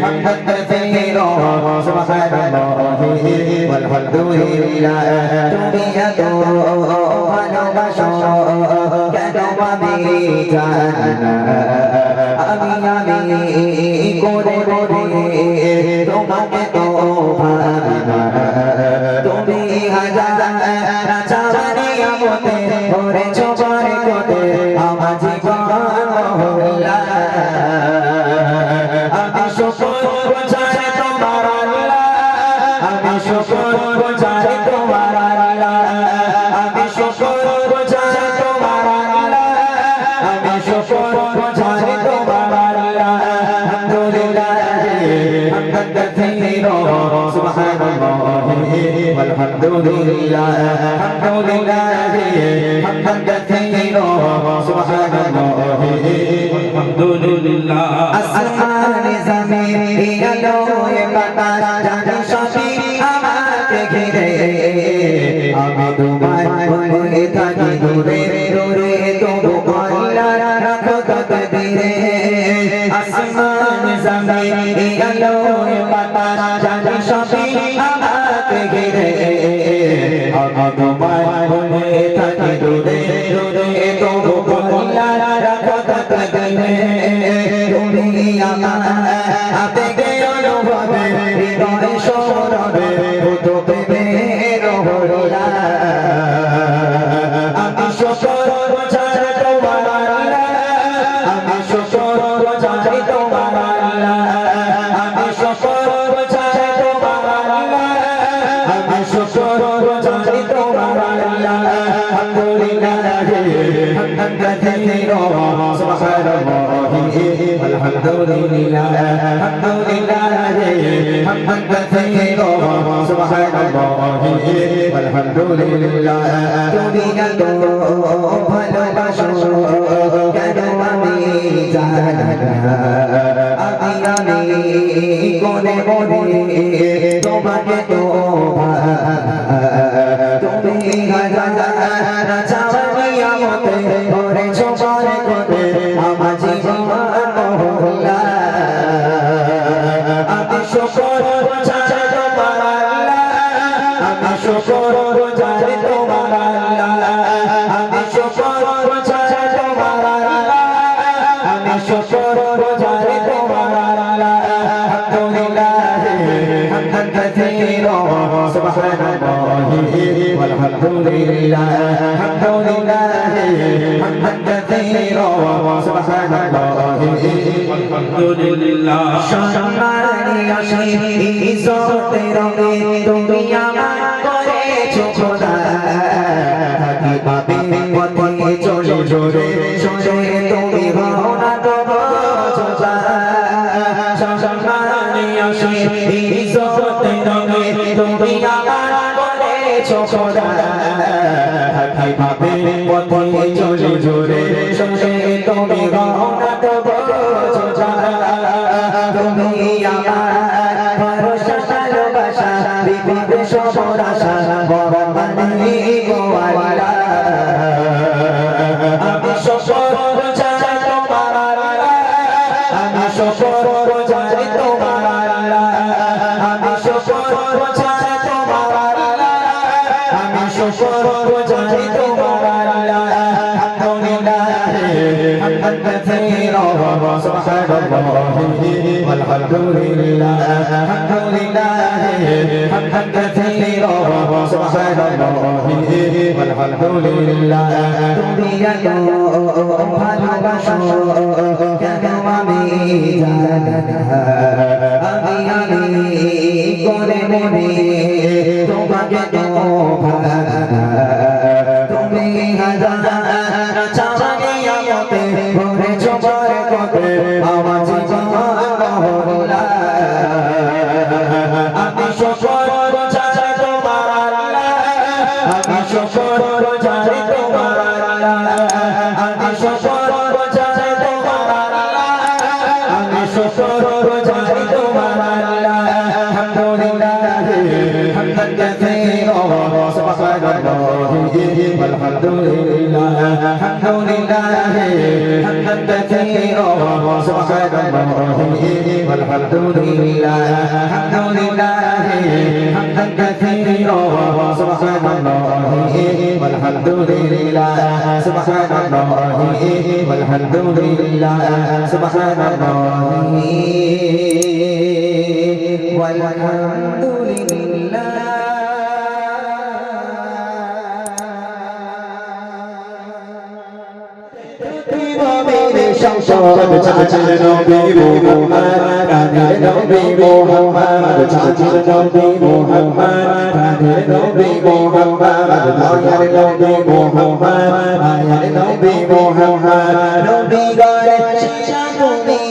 حمدا كثيرا سبحان الله والحمد لله তুমি এত ভালোবাসো কেন আমি জানি আমি করে তোমাকে তো ভাবি না তুমি হাজার চাওয়ানি আমতে ওরে চোখের কোতে আমার জীবন মহল্লা আমি শুকর চাই তোমার আল্লাহ আমি শুকর চাই তোমার আল্লাহ আমি শুকর চাই তোমার আল্লাহ আমি শুকর চাই তোমার আল্লাহ আলহামদুলিল্লাহ হামদান কাসীরা সুবহানাল্লাহি walhamdulillah হামদান কাসীরা সুবহানাল্লাহি walhamdulillah আসমান জমিন আলো বাতাস জানি সবই আমাকে ঘিরে আমি তোমায় বলে থাকি দূরে দূরে তবু আল্লাহ রাখো তকদীরে আসমান জমিন আলো বাতাস জানি সবই আমাকে ঘিরে আমি তোমায় বলে থাকি দূরে দূরে তবু আল্লাহ রাখো তকদীরে তুমি আমার আবেগে অনুভবে হৃদয় সৌরভে তো প্রেমের হরলা আমি শুকর চাই তোমার আল্লাহ আমি শুকর চাই তোমার আল্লাহ আমি শুকর চাই তোমার আল্লাহ আমি শুকর চাই তোমার আল্লাহ আলহামদুলিল্লাহ Hamdan কাসীরা সুবহানাল্লাহি walhamdulillah alhamdulillah hamdan katsira subhanallahi walhamdulillah তুমি এত ভালোবাসো কেন আমি জানি না আমি কোনে তোমাকে তো তুমি হাজার চাওয়ানি আমতে ওরে চোখের কোতে আমার জীবন মহল্লা আমি শুকর চাই তোমার আল্লাহ আমি শুকর চাই তোমার আল্লাহ আমি শুকর চাই তোমার আল্লাহ আমি শুকর চাই তোমার আল্লাহ আলহামদুলিল্লাহ Hamdan কাসীরা সুবহানাল্লাহি walhamdulillah alhamdulillah hamdan katsira subhanallahi walhamdulillah সম্মানী আসি ইজ্জতের রঙে তুমি আমার করেছো খোদা থাকি পাবে পথে চলে জোরে সোরে তুমি হও না তবু যোজা সম্মানী আসি ইজ্জতের রঙে তুমি আমার করেছো খোদা থাকি পাবে পথে চলে জোরে সোরে তুমি হও না তবু যোজা তুমি আমার ভরসা ভালোবাসা বিপদে সবার আশা বড় মানে গো আল্লাহ আমি শুকর চাই তোমার আল্লাহ আমি শুকর চাই তোমার আল্লাহ আমি শুকর চাই তোমার আল্লাহ আমি শুকর চাই তোমার আল্লাহ আলহামদুলিল্লাহ Hamdan কাসীরা সুবহানাল্লাহি walhamdulillah alhamdulillah hamdan katsira subhanallahi walhamdulillah তুমি এত ভালোবাসো কেন আমি জানি না আমি করে তোমাকে তো তুমি হাজার চাওয়ানি আমতে ভরে চোখের কোতে আমার জীবন মহল্লা আমি শুকর চাই তোমার আল্লাহ আমি শুকর চাই তোমার আল্লাহ আমি শুকর চাই তোমার আল্লাহ আমি শুকর চাই তোমার আল্লাহ আলহামদুলিল্লাহ হামদান কাসীরা সুবহানাল্লাহি والحمد لله الحمد لله حمدا كثيرا سبحان الله والحمد لله الحمد لله حمدا كثيرا سبحان الله والحمد لله سبحان الله والحمد لله سبحان الله والحمد لله সংসদ চাচির নবী মুহাম্মদ কাদের নবী মুহাম্মদ চাচির নবী মুহাম্মদ কাদের নবী মুহাম্মদ দয়ার নবী মুহাম্মদ মায়ার নবী মুহাম্মদ নবী গরে শিশা নবী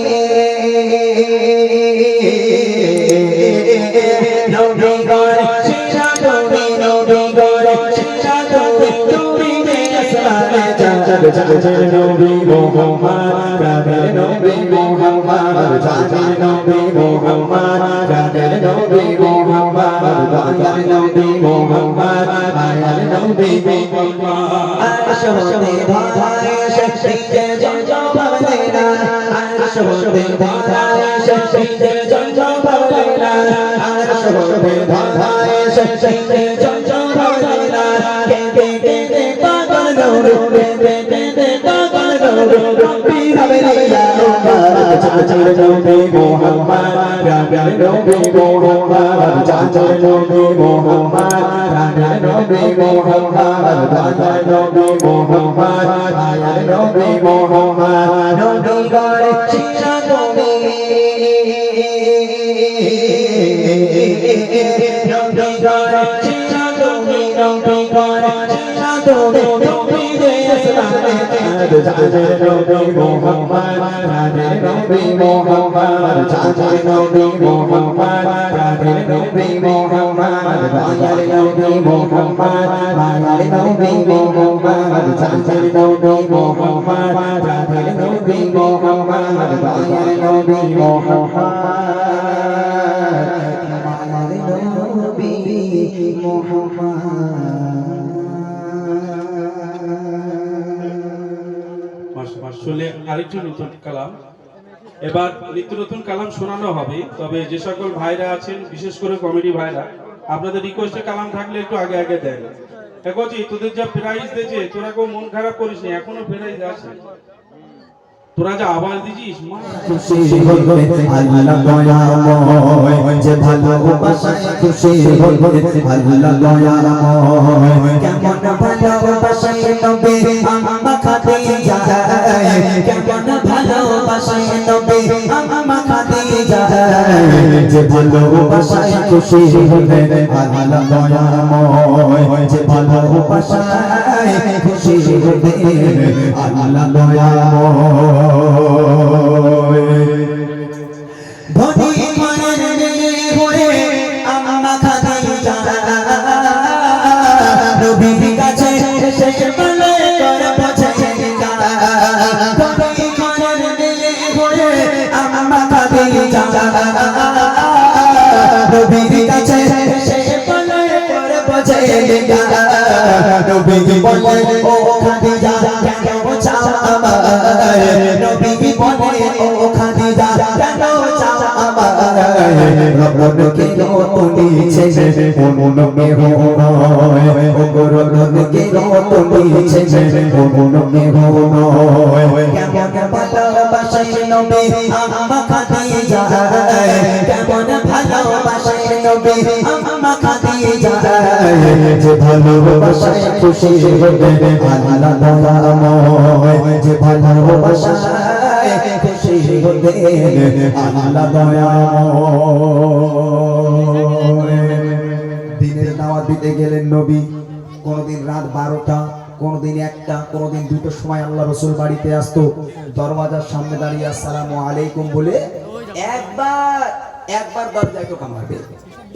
নবী গরে শিশা নবী নবী গরে শিশা নবী তুমি আসমানে চাচির নবী মুহাম্মদ কাদের নবী মুহাম্মদ চাচির নবী মুহাম্মদ কাদের নবী মুহাম্মদ দয়ার নবী মুহাম্মদ মায়ার নবী মুহাম্মদ আরশ হতে ধারে শক্তিতে জঞ্জম ভাবলেনা আরশ হতে ধারে শক্তিতে জঞ্জম ভাবলেনা আরশ হতে ধারে শক্তিতে জঞ্জম ভাবলেনা কে কে কে কে পাগল গৌর কে কে কে কে পাগল গৌর রব্বি হাবিলিয়া চাচির নবী মুহাম্মদ কাদের নবী মুহাম্মদ চাচির নবী মুহাম্মদ কাদের নবী মুহাম্মদ দয়ার নবী মুহাম্মদ মায়ার নবী মুহাম্মদ নবী গরে শিশা নবী নবী গরে শিশা নবী নবী গরে শিশা নবী নবী দে আসমানে চাচির নবী মুহাম্মদ কাদের নবী মুহাম্মদ চাচির নবী মুহাম্মদ কাদের নবী মুহাম্মদ দয়ার নবী মুহাম্মদ মায়ার নবী মুহাম্মদ চাচির নবী মুহাম্মদ কাদের নবী মুহাম্মদ দয়ার নবী মুহাম্মদ মায়ার নবী মুহাম্মদ। আসলে আরেকটি নতুন কালাম এবার নিত্য নতুন কালাম শোনানো হবে, তবে যে সকল ভাইরা আছেন বিশেষ করে কমেডি ভাইরা আপনাদের রিকোয়েস্টে কালাম থাকলে একটু আগে আগে দেন। দেখছি তোদের যা প্রাইজ দিয়েছে তোরা কেউ মন খারাপ করিস নি, এখনো প্রাইজ আছে, তোরা যা আওয়াজ দিছিস খুশি হইবে আল্লাহ দয়াময় যে ভালোবাসায় খুশি হইবে আল্লাহ দয়াময় কেমন ভালোবাসায় নবী আম্মা খাদিজা কেমন ভালোবাসায় নবী আম্মা খাদিজা যে ভালোবাসায় খুশি হইবে আল্লাহ দয়াময় যে ভালোবাসায় খুশি হইবে আল্লাহ দয়াময় ধনী মায়ের হয়ে আম্মা খাদিজা নবীর কাছে শেষ বেলা করে পৌঁছে গেল ধনী মায়ের হয়ে আম্মা খাদিজা নবীর কাছে শেষ বেলা করে পৌঁছে গেল নবী বলে ও খাদিজা কেন চাও আমায় নবী বলে ও খাদিজা কেন চাও আমায় রবকে রতনিছে মনকে হয় ও রবকে রতনিছে মনকে হয় কেমন ভালোবাসায় নবী আম্মা খাদিজা কেমন ভালোবাসায় নবী আম্মা খাদিজা যে ভালোবাসায় খুশি হবে আল্লাহ দয়াময় যে ভালোবাসায় খুশি হবে আল্লাহ দয়াময়। দিনের দাওয়াত দিতে গেলেন নবী, কোনদিন রাত 12টা, কোনদিন 1টা, কোনদিন 2টোর সময় আল্লাহ রাসূল বাড়িতে আসতো, দরওয়াজার সামনে দাঁড়িয়ে আসসালামু আলাইকুম বলে একবার দরজায় টোকা মারবে,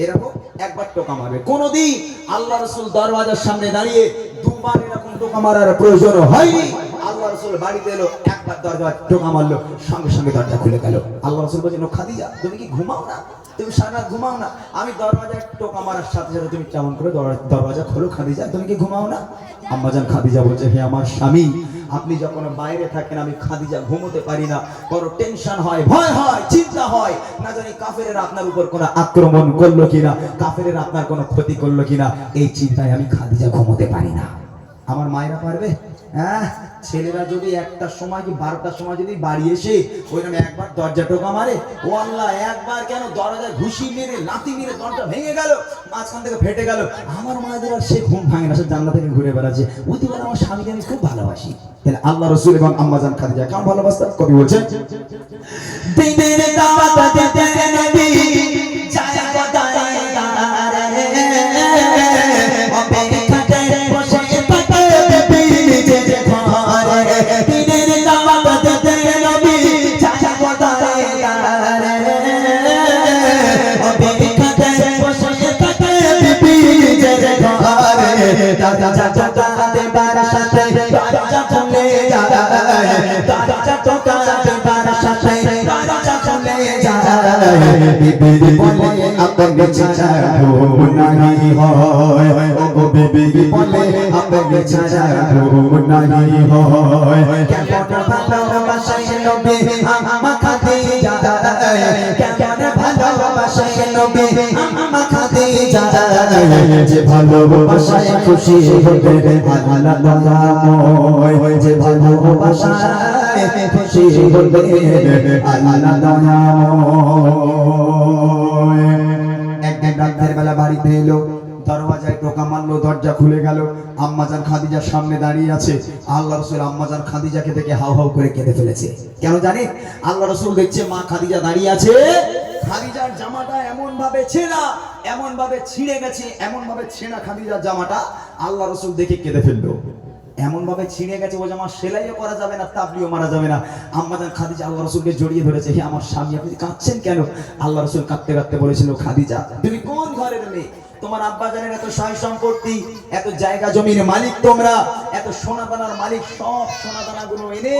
এরকম একবার টোকা মারবে। কোনদিন আল্লাহ রাসূল দরওয়াজার সামনে দাঁড়িয়ে দুবার এরকম টোকা মারার প্রয়োজন হয়নি। আল্লাহ রাসূল বাড়িতে এলো, একবার দরজা টোকা মারলো, সঙ্গে সঙ্গে দরজা খুলে গেল। আল্লাহ রাসূল বলেন, খাদিজা তুমি কি ঘুমাও না? তুমি সারা রাত ঘুমাও না? আমি দরওয়াজায় টোকা মারার সাথে সাথে তুমি কেমন করে দরওয়াজা খোলো খাদিজা, তুমি কি ঘুমাও না? আম্মাজান খাদিজা বলছে, হে আমার স্বামী, আপনি যখন বাইরে থাকেন আমি খাদিজা ঘুমোতে পারি না, বড় টেনশন হয়, ভয় হয়, চিন্তা হয়, না জানি কাফেরেরা আপনার উপর কোনো আক্রমণ করলো কিনা, কাফেরেরা আপনার কোনো ক্ষতি করলো কিনা, এই চিন্তায় আমি খাদিজা ঘুমোতে পারি না। আমার মায়েরা পারবে? হ্যাঁ, ছেলেরা যদি 1টার সময় কি 12টার সময় যদি বাড়ি এসে ওইরকম একবার দরজা টোকা মারে, ও আল্লাহ, একবার কেন দরজায় ঘুষি মেরে লাথি মেরে দরজা ভেঙে গেল, মাঝখান থেকে ফেটে গেল, আমার মায়েদের আর সে ঘুম ভাঙে না, সে জান্নাত থেকে ঘুরে বেড়াচ্ছে। ওই বলে আমার স্বামীকে আমি খুব ভালোবাসি। তাহলে আল্লাহ রাসূল এবং আম্মাজান খাদিজা কেমন ভালোবাসতেন? কবি বলছেন, দিনের দাওয়াত দিতে নবী যায় কোথায় গারে, অপেক্ষাতে বসে থাকে নিজের ঘরে, দিনের দাওয়াত দিতে নবী যায় কোথায় গারে, অপেক্ষাতে বসে থাকে নিজের ঘরে, দাদা চাচা দেবার সাথে দরজা খুলে যায়, দরজা টোকা দেবার সাথে দরজা খুলে যায়, বিবি বলে আপনি ছাড়া ঘুম নাই হয়, ও বিবি বলে আপনি ছাড়া ঘুম নাই হয়, কেমন ভালোবাসায় নবী আম্মা খাদিজা, কেমন ভালোবাসায় নবী আম্মা খাদিজা, যে ভালোবাসায় খুশি হবে আল্লাহ দয়াময়, যে ভালোবাসায় খুশি হবে আল্লাহ দয়াময়। একদিন রাতের বেলা বাড়িতে এলো, দরওয়াজায় টোকা মারলো, দরজা খুলে গেল, আম্মাজান খাদিজার সামনে দাঁড়িয়ে আছে। আল্লাহ রাসূল আম্মাজান খাদিজাকে দেখে হাউ হাউ করে কেঁদে ফেলেছে। কেন জানেন? আল্লাহ রাসূল দেখছে মা খাদিজা দাঁড়িয়ে আছে, খাদিজার জামাটা এমন ভাবে ছেঁড়া, এমন ভাবে ছিঁড়ে গেছে, এমন ভাবে ছেঁড়া খাদিজার জামাটা, আল্লাহ রাসূল দেখে কেঁদে ফেললো। এমন ভাবে ছিঁড়ে গেছে ও জামা সেলাইও করা যাবে না, তাবলিও মারা যাবে না। আম্মাজান খাদিজা আল্লাহ রাসূলকে জড়িয়ে ধরেছে, হে আমার স্বামী, আপনি কাঁদছেন কেন? আল্লাহ রাসূল কাঁদতে কাঁদতে বলেছিল, খাদিজা, তুমি কোন ঘরের মেয়ে? তোমার আব্বাজানের এত সয় সম্পত্তি, এত জায়গা জমির মালিক তোমরা, এত সোনাদানার মালিক, সব সোনাদানাগুলো এনে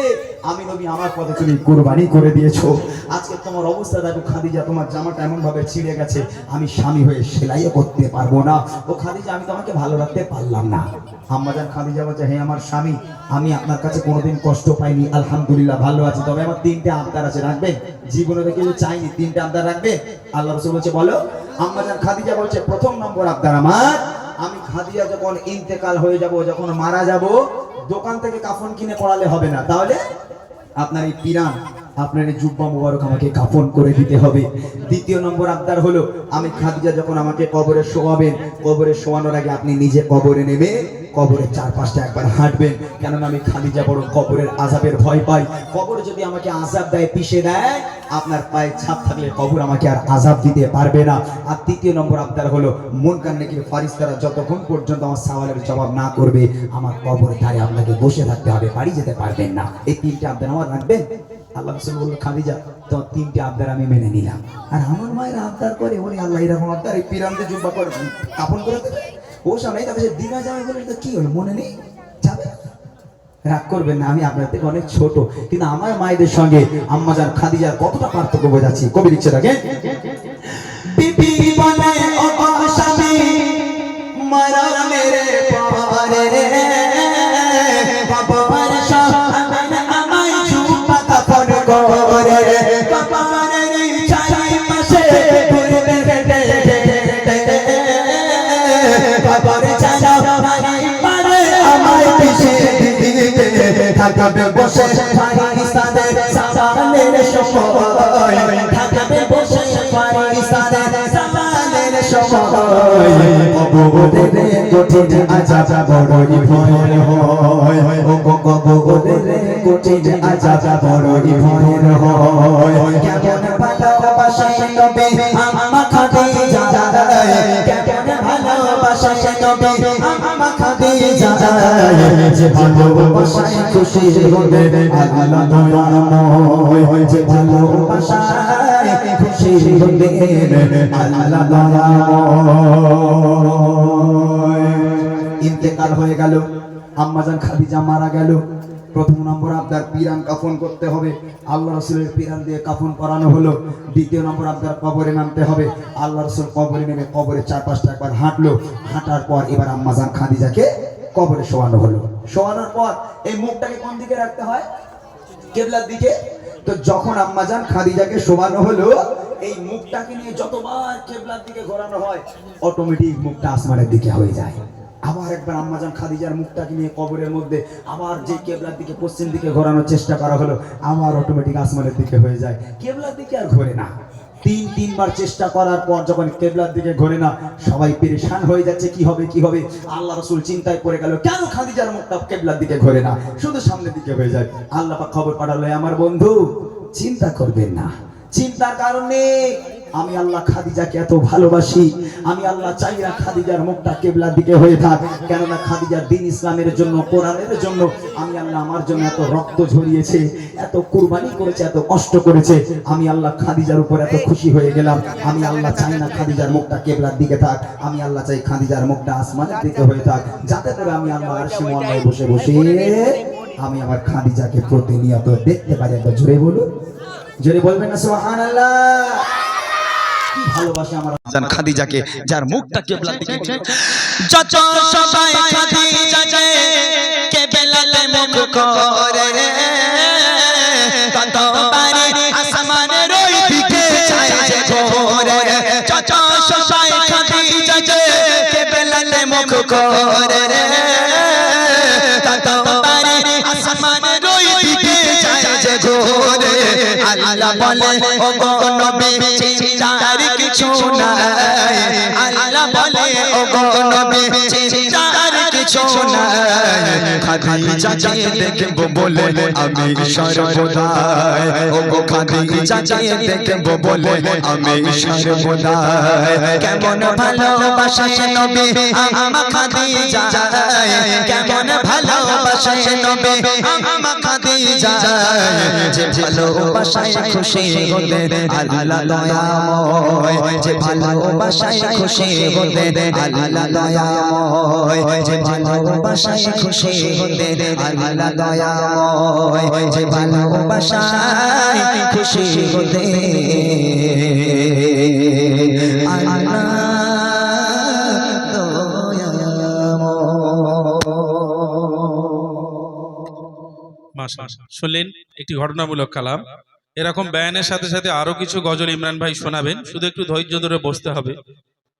আমি নবী আমার পথে তুমি কুরবানি করে দিয়েছো। আজকে তোমার অবস্থা দেখো খাদিজা, তোমার জামাটা এমন ভাবে ছিঁড়ে গেছে, আমি স্বামী হয়ে সেলাইও করতে পারবো না। ও খাদিজা, আমি তোমাকে ভালো রাখতে পারলাম না। আম্মাজান খাদিজা বলছে, হে আমার স্বামী, আমি আপনার কাছে কোনোদিন কষ্ট পাইনি, আলহামদুলিল্লাহ ভালো আছি, তবে আমার 3টে আবদার আছে, রাখবেন? জীবনে তো কিছু চাইনি, 3টে আবদার রাখবেন? আল্লাহ রাসূল বলছে, বলো। আম্মাজান খাদিজা বলছে, প্রথম নম্বর আবদার আমার, আমি খাদিজা যখন ইন্তেকাল হয়ে যাব, যখন মারা যাব, দোকান থেকে কাফন কিনে পড়ালে হবে না, তাহলে আপনার এই পিরান, আপনার এই জুব্বা মুবারক আমাকে কাফন করে দিতে হবে। দ্বিতীয় নম্বর আবদার হলো, আমি খাদিজা যখন আমাকে কবরে শোয়াবেন, কবরে শোয়ানোর আগে আপনি নিজে কবরে নেমে কবরের চারপাশটা একবার হাঁটবেন, কেননা আমি খাদিজা বড় কবরের আযাবের ভয় পাই। কবর যদি আমাকে আযাব দেয়, পিষে দেয়, আপনার পায়ে ছাপ থাকলে কবর আমাকে আর আযাব দিতে পারবে না। আর তৃতীয় নম্বর আবদার হলো, মুনকার নাকির ফারিস্তারা যতক্ষণ পর্যন্ত আমার সওয়ালের জবাব না করবে, আমার কবরের ধারে আপনাকে বসে থাকতে হবে, বাড়ি যেতে পারবেন না। এই 3টে আবদার আমার রাখবেন? আল্লাহ রাসূল বলল, খাদিজা, তোমার 3টে আবদার আমি মেনে নিলাম। আর আমার মায়ের আবদার করে, ওরে আল্লাহ, এরকম আবদার এই পিরানতে জুব্বা করে কাফন করে দেবে, ও সামনে তাকে দিনা যাবে বলে, কি হলো, মনে নেই? যাবে, রাগ করবেন না, আমি আপনার থেকে অনেক ছোট, কিন্তু আমার মায়েদের সঙ্গে আম্মাজান খাদিজার কতটা পার্থক্য বোঝাচ্ছি। কবি লিখছে, দেখেন, বিবি বলে, ও স্বামী, মারা মেরে পারে, বাবার সামনে আমায় জুব্বা কাফন করে, বাবার চারিপাশে ঘুরবে হেঁটে হেঁটে, বাবার চাচা মানে আমায় পিছে দিতে থাকবে বসে, পাকিস্তানের সামানের সময় থাকবে বসে, পাকিস্তানের সামানের সময়, কবরের কঠিন আযাব বড়ই ভয়ের হয়, ও কবরের কঠিন আযাব বড়ই ভয়ের হয়, কেমন ভালোবাসায় নবী আম্মা খাদিজা, কেমন ভালোবাসায় নবী আম্মা খাদিজা, যে ভালোবাসায় খুশি হবে আল্লাহ দয়াময়, যে ভালোবাসায় খুশি হবে আল্লাহ দয়াময়। ইন্তেকাল হয়ে গেল, আম্মাজান খাদিজা মারা গেল। প্রথম নম্বর আপনার পিরান কাফন করতে হবে, আল্লাহ রসুলের পিরান দিয়ে কাফন করানো হলো। দ্বিতীয় নম্বর আপনার কবরে নামতে হবে, আল্লাহ রসুল কবরে নেমে কবরে 4-5টা একবার হাঁটলো, হাঁটার পর এবার আম্মাজান খাদিজাকে কবরে শোয়ানো হলো। শোয়ানোর পর এই মুখটাকে কোন দিকে রাখতে হয়? কিবলার দিকে। তো যখন আম্মাজান খাদিজাকে শোয়ানো হলো, এই মুখটাকে নিয়ে যতবার কিবলার দিকে ঘোরানো হয় অটোমেটিক মুখটা আসমানের দিকে হয়ে যায়। আবার একবার আম্মাজান খাদিজার মুখটাকে নিয়ে কবরের মধ্যে আবার যে কিবলার দিকে পশ্চিম দিকে ঘোরানোর চেষ্টা করা হলো, আবার অটোমেটিক আসমানের দিকে হয়ে যায়, কিবলার দিকে আর ঘোরে না। তিনবার চেষ্টা করার পর যখন কিবলার দিকে ঘোরে না, সবাই পেরেশান হয়ে যাচ্ছে, কি হবে কি হবে। আল্লাহ রাসূল চিন্তায় পড়ে গেল, কেন খাদিজার মুখটা কিবলার দিকে ঘোরে না, শুধু সামনের দিকে হয়ে যায়। আল্লাহ পাক খবর পাঠালো, আমার বন্ধু চিন্তা করবেন না, চিন্তার কারণে আমি আল্লাহ খাদিজাকে এত ভালোবাসি, আমি আল্লাহ চাই না খাদিজার মুখটা কিবলার দিকে হয়ে থাক। কেননা খাদিজার দ্বীন ইসলামের জন্য, কোরআনের জন্য আমি আল্লাহ আমার জন্য এত রক্ত ঝরিয়েছে, এত কুরবানি করেছে, এত কষ্ট করেছে। আমি আল্লাহ খাদিজার উপর এত খুশি হয়ে গেলাম। আমি আল্লাহ চাই না খাদিজার মুখটা কিবলার দিকে থাক, আমি আল্লাহ চাই খাদিজার মুখটা আসমানের দিকে হয়ে থাক, যাতে করে আমি আল্লাহ আরশে মুআল্লায় বসে বসে আমি আমার খাদিজাকে প্রতিনিয়ত দেখতে পারি। একবার জোরে বলুন, জোরে বলবেন না সুবহানাল্লাহ। কি ভালোবাসে আমার জান খাদিজাকে, যার মুখটা কিবলার দিকে। যত সবাই খাদিজাকে কিবলাতে মুখ করে, ততবারে আসমানের ওই দিকে চায় যে ঘোরে। যত সবাই খাদিজাকে কিবলাতে মুখ করে, ততবারে আসমানের ওই দিকে চায় যে ঘোরে। আল্লাহ বলে, ও গো নবী চিন্তার কিছু নাই, আল্লাহ বলে, ও গো নবী চিন্তার কিছু নাই। খাদিজাকে দেখব বলে আমি সর্বদাই, ও গো খাদিজাকে দেখব বলে আমি সর্বদাই। কেমন ভালোবাসে নবী আমার খাদিজা, কেমন ভালোবাসে নবী আমার খাদিজা। যে ভালোবাসায় খুশি হলে আল্লাহ দয়াময়, যে ভালোবাসায় খুশি হলে আল্লাহ দয়াময়, যে ভালোবাসায় খুশি হলে আল্লাহ দয়াময়, যে ভালোবাসায় খুশি হলে আল্লাহ মাশাআল্লাহ। শুনলেন একটি ঘটনামূলক কালাম। এরকম বয়ানের সাথে সাথে আরো কিছু গজল ইমরান ভাই শোনাবেন, শুধু একটু ধৈর্য ধরে বসতে হবে।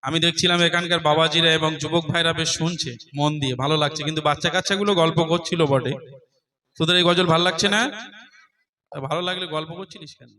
আমি দেখছিলাম এখানকার বাবাজিরা এবং যুবক ভাইরা বেশ শুনছে মন দিয়ে, ভালো লাগছে, কিন্তু বাচ্চা কাচ্চাগুলো গল্প করছিল বটে। তোদের এই গজল ভালো লাগছে না? ভালো লাগলে গল্প করছিলিস কেন?